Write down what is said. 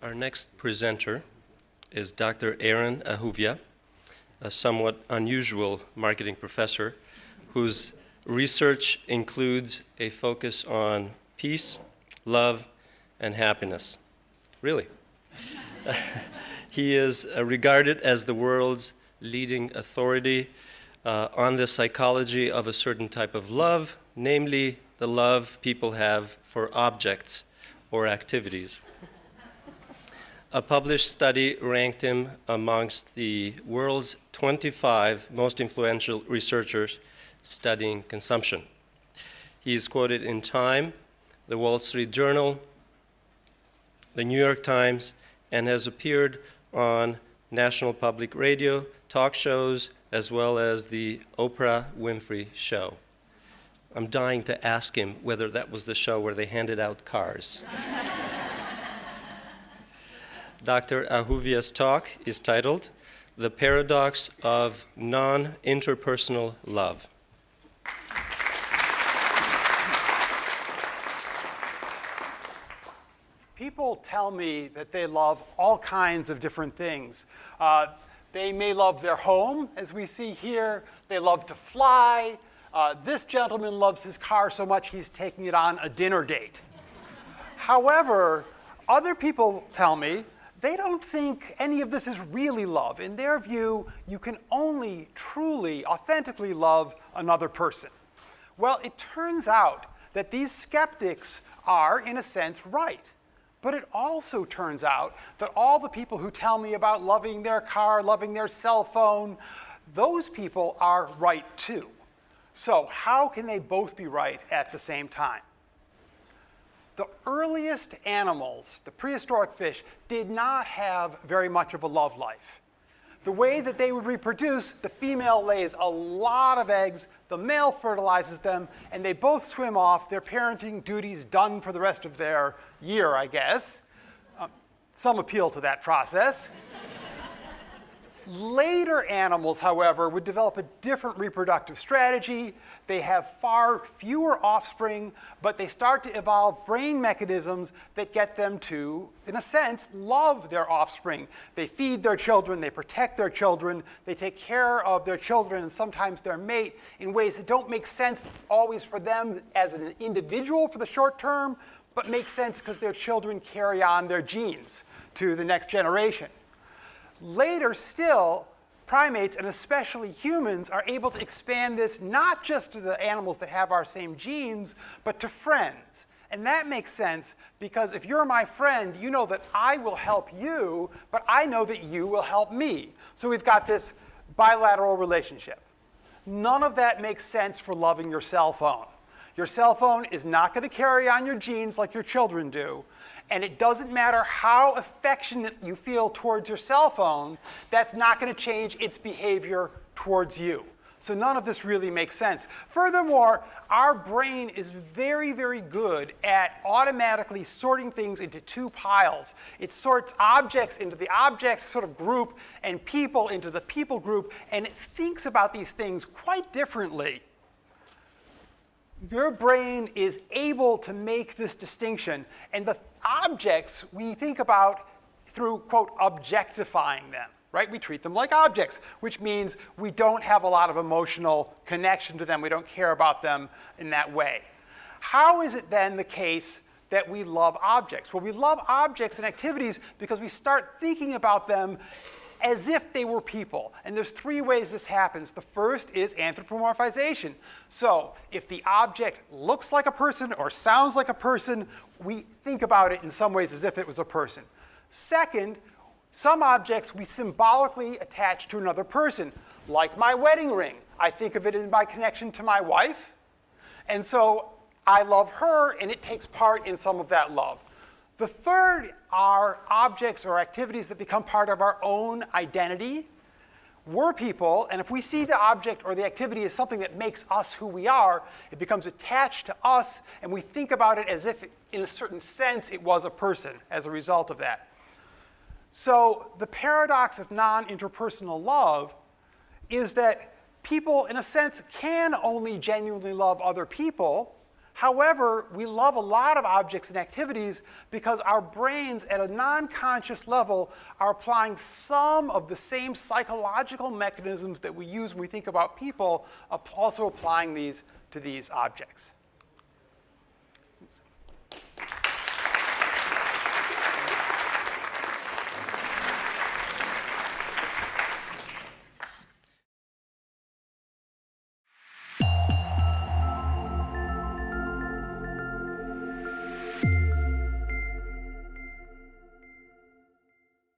Our next presenter is Dr. Aaron Ahuvia, a somewhat unusual marketing professor whose research includes a focus on peace, love, and happiness. Really. He is regarded as the world's leading authority on the psychology of a certain type of love, namely the love people have for objects or activities. A published study ranked him amongst the world's 25 most influential researchers studying consumption. He is quoted in Time, the Wall Street Journal, the New York Times, and has appeared on National Public Radio, talk shows, as well as the Oprah Winfrey Show. I'm dying to ask him whether that was the show where they handed out cars. Dr. Ahuvia's talk is titled, The Paradox of Non-interpersonal Love. People tell me that they love all kinds of different things. They may love their home, as we see here. They love to fly. This gentleman loves his car so much he's taking it on a dinner date. However, other people tell me they don't think any of this is really love. In their view, you can only truly, authentically love another person. Well, it turns out that these skeptics are, in a sense, right. But it also turns out that all the people who tell me about loving their car, loving their cell phone, those people are right too. So how can they both be right at the same time? The earliest animals, the prehistoric fish, did not have very much of a love life. The way that they would reproduce, the female lays a lot of eggs, the male fertilizes them, and they both swim off, their parenting duties done for the rest of their year, I guess. Some appeal to that process. Later animals, however, would develop a different reproductive strategy. They have far fewer offspring, but they start to evolve brain mechanisms that get them to, in a sense, love their offspring. They feed their children, they protect their children, they take care of their children and sometimes their mate in ways that don't make sense always for them as an individual for the short term, but make sense because their children carry on their genes to the next generation. Later still, primates, and especially humans, are able to expand this not just to the animals that have our same genes, but to friends. And that makes sense because if you're my friend, you know that I will help you, but I know that you will help me. So we've got this bilateral relationship. None of that makes sense for loving your cell phone. Your cell phone is not going to carry on your genes like your children do. And it doesn't matter how affectionate you feel towards your cell phone, that's not going to change its behavior towards you. So none of this really makes sense. Furthermore, our brain is very, very good at automatically sorting things into two piles. It sorts objects into the object sort of group and people into the people group, and it thinks about these things quite differently. Your brain is able to make this distinction, and the objects we think about through, quote, objectifying them, right? We treat them like objects, which means we don't have a lot of emotional connection to them. We don't care about them in that way. How is it then the case that we love objects? Well, we love objects and activities because we start thinking about them as if they were people. And there's three ways this happens. The first is anthropomorphization. So if the object looks like a person or sounds like a person, we think about it in some ways as if it was a person. Second, some objects we symbolically attach to another person, like my wedding ring. I think of it in my connection to my wife. And so I love her, and it takes part in some of that love. The third are objects or activities that become part of our own identity. We're people, and if we see the object or the activity as something that makes us who we are, it becomes attached to us, and we think about it as if, in a certain sense, it was a person as a result of that. So the paradox of non-interpersonal love is that people, in a sense, can only genuinely love other people. However, we love a lot of objects and activities because our brains at a non-conscious level are applying some of the same psychological mechanisms that we use when we think about people, also applying these to these objects.